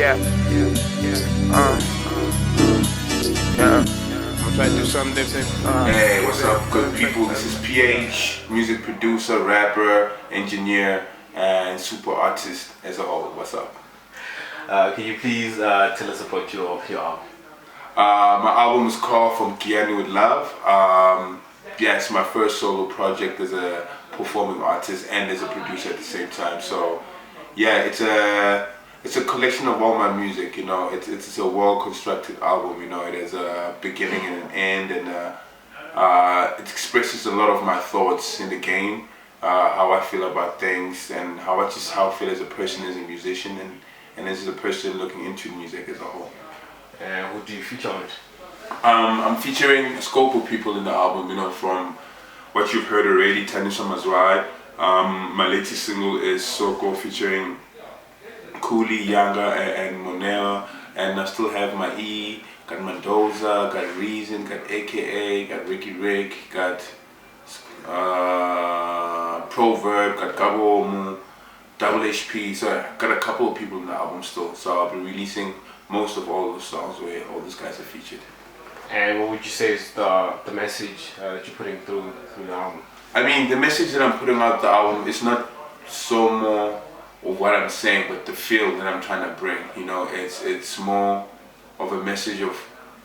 Yeah, yeah. I'm trying to do something different. Hey, what's up, good people? This is PH, music producer, rapper, engineer, and super artist as a whole. What's up? Can you please tell us about your album? My album is called From Giyani with Love. Yeah, it's my first solo project as a performing artist and as a producer at the same time. So, yeah, it's a collection of all my music. You know, it's a well constructed album. You know, it has a beginning and an end, and it expresses a lot of my thoughts in the game, how I feel about things, and how I feel as a person, as a musician, and as a person looking into music as a whole. And who do you feature on it? I'm featuring a scope of people in the album, you know, from what you've heard already, Tanisha Mazwai. My latest single is Soko featuring Kuli, Yanga, and Monera. And I still have my E, got Mendoza, got Reason, got AKA, got Ricky Rick, got Proverb, got Gabo Omu, Double HP. So I got a couple of people in the album still. So I'll be releasing most of all the songs where all these guys are featured. And what would you say is the message that you're putting through the album? I mean, the message that I'm putting out the album is not so more of what I'm saying, but the feel that I'm trying to bring. You know, it's more of a message of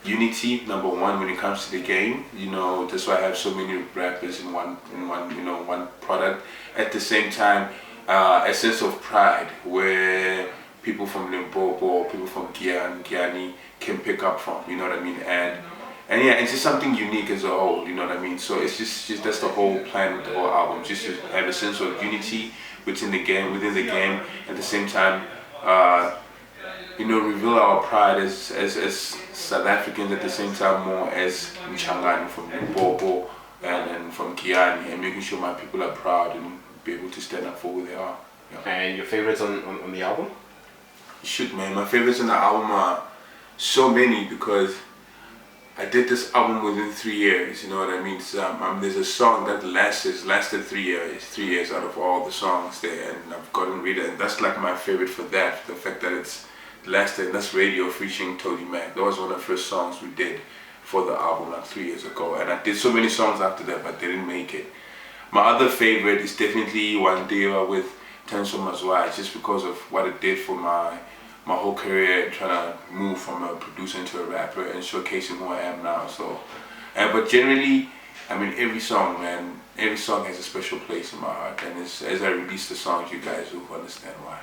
unity. Number one, when it comes to the game, you know, that's why I have so many rappers in one product. At the same time, a sense of pride where people from Limpopo, people from Giyani can pick up from. You know what I mean? And yeah, it's just something unique as a whole, you know what I mean? So it's just that's the whole plan with the whole album, just to have a sense of unity within the game, at the same time, you know, reveal our pride as South Africans, at the same time more as Mchangani from Limpopo and from Giyani, and making sure my people are proud and be able to stand up for who they are. Yeah. And your favorites on the album? Shoot, man, my favorites on the album are so many because I did this album within 3 years, you know what I mean? So, there's a song that lasted 3 years out of all the songs there, and I've gotten rid of it. And that's like my favorite for that, the fact that it's lasted. And that's Radio featuring Toady Mac. That was one of the first songs we did for the album like 3 years ago. And I did so many songs after that, but they didn't make it. My other favorite is definitely Wandewa with Tanisha Mazwai, just because of what it did for my whole career, trying to move from a producer into a rapper and showcasing who I am now. So, but generally, I mean, every song has a special place in my heart. And as I release the songs, you guys will understand why.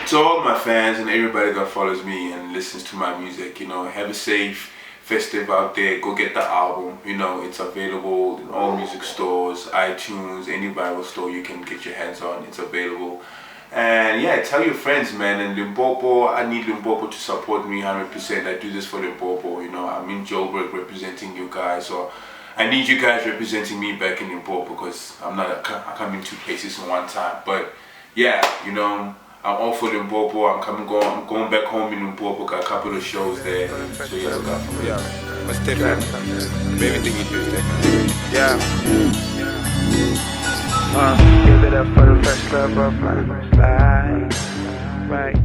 To all my fans and everybody that follows me and listens to my music, you know, have a safe festive out there. Go get the album. You know, it's available in all music stores, iTunes, any viral store you can get your hands on. It's available. And yeah, tell your friends, man. And Limpopo, I need Limpopo to support me 100%. I do this for Limpopo, you know. I'm in Joburg representing you guys, so I need you guys representing me back in Limpopo because I come in two places in one time. But yeah, you know, I'm all for Limpopo. I'm going back home in Limpopo. Got a couple of shows there, so yeah, look out for me. Yeah, what's different? Everything you do is different. Yeah. Give it up for the first love of my life, right?